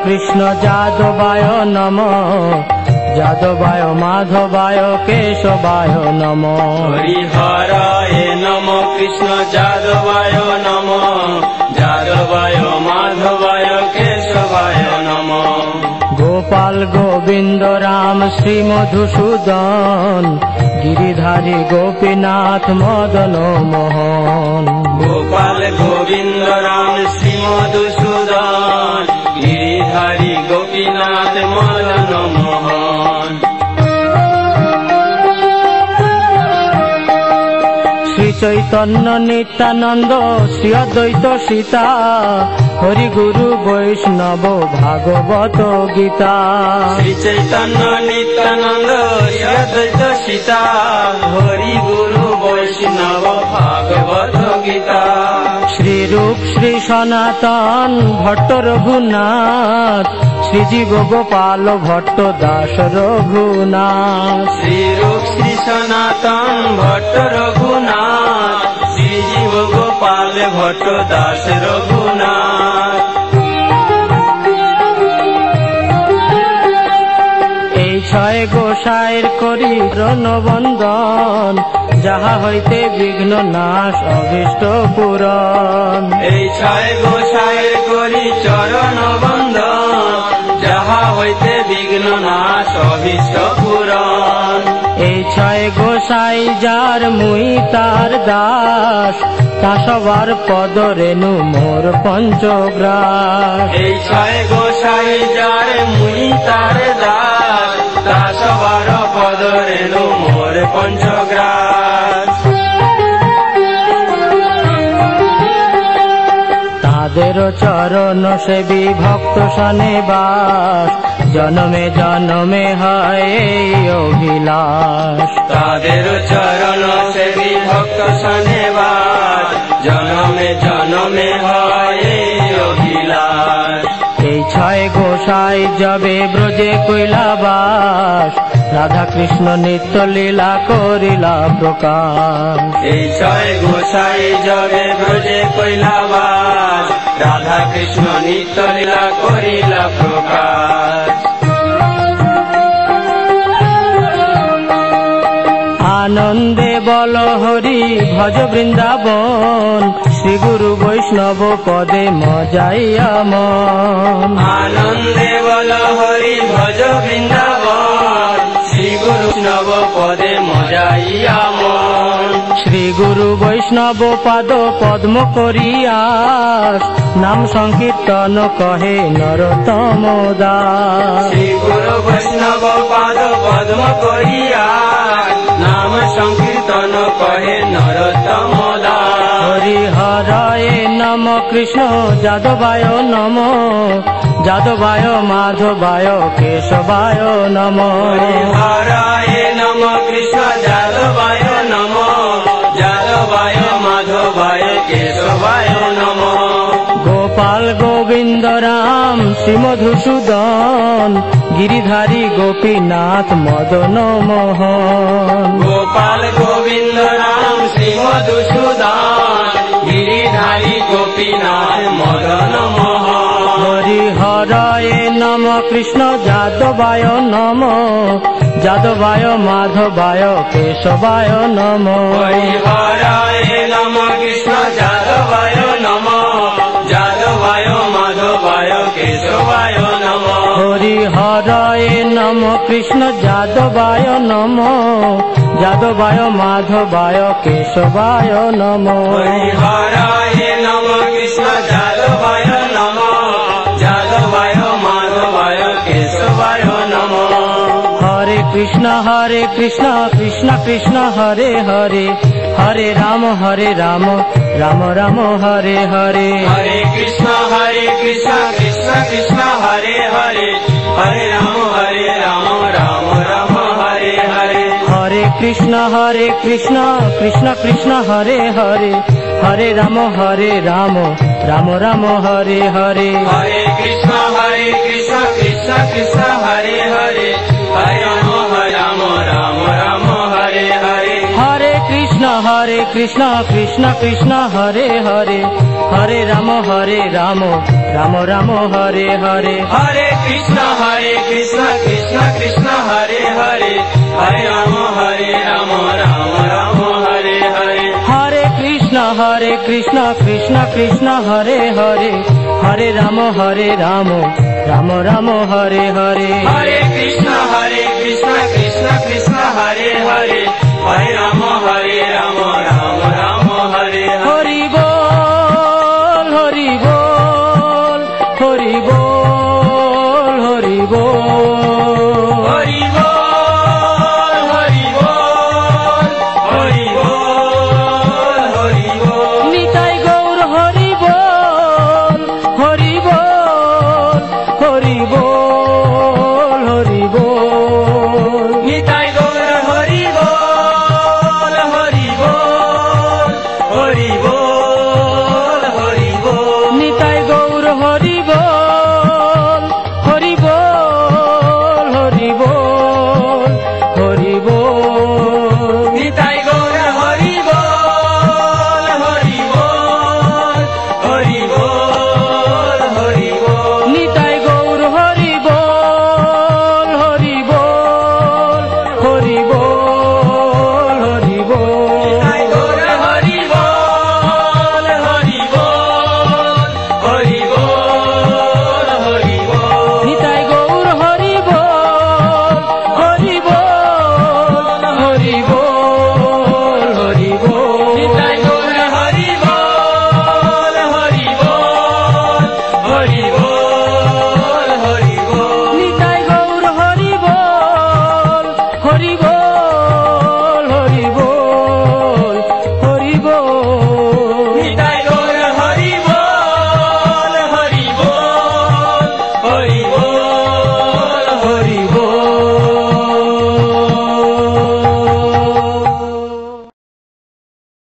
কৃষ্ণ যাদবায় নমঃ যাদবায় মাধবায় কেশবায় নমঃ। হরিহরায় নমঃ কৃষ্ণ যাদবায় নমঃ যাদবায় মাধবায় কেশবায় নমঃ। গোপাল গোবিন্দ রাম শ্রী মধুসূদন গিরিধারী গোপীনাথ মদন মোহন। গোপাল গোবিন্দ রাম শ্রী মধুসূদন গিরিধারী গোপীনাথ মদন মোহন। শ্রী চৈতন্য নিত্যানন্দ শ্রী অদ্বৈত সীতা হরি গুরু বৈষ্ণব ভাগবত গীতা। শ্রী চৈতন্য নিত্যানন্দ শ্রী অদ্বৈত সীতা হরি গুরু বৈষ্ণব ভাগবত গীতা। শ্রী রূপ শ্রী সনাতন ভট্ট রঘুনাথ শ্রীজীব গোপাল ভট্ট দাস রঘুনাথ। শ্রী রূপ শ্রী সনাতন ভট্ট রঘুনাথ শ্রীজীব গোপাল ভট্ট দাস রঘুনাথ। এই ছয় গোসাইর করি রণবন্দন যাহা হইতে বিঘ্ন নাশ অভীষ্ট পূরণ। এই ছয় গোসাইয়ের করি চরণ বন্দন যাহা হইতে বিঘ্ন নাশ অভীষ্ট পূরণ। এই ছয় গোসাই যার মুই তার দাস তা সবার পদ রেণু মোর পঞ্চগ্রাস। এই ছয় গোসাই যার মুই তার দাস তা সবার পদ রেণু মোর পঞ্চগ্রাস। তাদের চরণ সেবী ভক্ত সনে বাস জনমে জনমে হয় এই অভিলাষ। তাদের চরণ সেবী ভক্ত সনেবাস জনমে জনমে হয় এই অভিলাষ। এই ছয় গোসাই যাবে ব্রজে কৈলাবাস রাধা কৃষ্ণ নিত্য লীলা করিলা প্রকাশ। এই ছয় গোসাই যাবে ব্রজে কৈলাবাস রাধা কৃষ্ণ নিত্য লীলা করিলা প্রকাশ। আনন্দে বল হরি ভজ বৃন্দাবন শ্রী গুরু বৈষ্ণব পদে মজাইয়া মন। আনন্দে বল হরি ভজ বৃন্দাবন শ্রী গুরু বৈষ্ণব পদে মজাইয়া মন। শ্রী গুরু বৈষ্ণব পাদ পদ্ম করিয়াস নাম সংকীর্তন কহে নরোত্তম দাস। শ্রী গুরু বৈষ্ণব পাদ পদ্ম করিয়াস নাম সংকীর্তন কহে নরোত্তম দাস। হরিহরায় নম কৃষ্ণ যাদবায় নম যাদবায় মাধবায় কেশবায় নম। হরিহরায় নম কৃষ্ণ যাদবায় নম যাদবায় মাধবায় কেশবায় নম। গোপাল গোবিন্দ রাম শ্রী মধুসূদন গিরিধারী গোপীনাথ মদন মোহন। গোপাল গোবিন্দ রাম শ্রী মধুসূদন গিরিধারী গোপীনাথ মদন মোহন। হরিহরায় নম কৃষ্ণ যাদবায় নম যাদবায় মাধবায় কেশবায় নম। হরিহরায় নম কৃষ্ণ যাদবায় নম যাদবায় মাধবায় কেশবায় নম। হরিহরায় নম কৃষ্ণ যাদবায় নম যাদবায় মাধবায় কেশবায় নম। হরিহরায় নম কৃষ্ণ যাদবায় নম যাদবায় মাধবায় কেশবায় নম। হরে কৃষ্ণ কৃষ্ণ কৃষ্ণ হরে হরে হরে রাম রাম রাম হরে হরে। হরে কৃষ্ণ কৃষ্ণ কৃষ্ণ হরে হরে হরে রাম রাম রাম হরে হরে। হরে কৃষ্ণ কৃষ্ণ কৃষ্ণ হরে হরে হরে রাম রাম রাম হরে হরে। হরে কৃষ্ণ কৃষ্ণ কৃষ্ণ হরে হরে হরে রাম রাম রাম হরে হরে। হরে কৃষ্ণ हरे कृष्ण कृष्ण कृष्ण हरे हरे हरे राम राम राम हरे हरे हरे कृष्ण कृष्ण कृष्ण हरे हरे हरे राम राम राम हरे हरे हरे कृष्ण कृष्ण कृष्ण हरे हरे हरे राम राम राम हरे हरे हरे कृष्ण कृष्ण कृष्ण हरे हरे हरे राम राम राम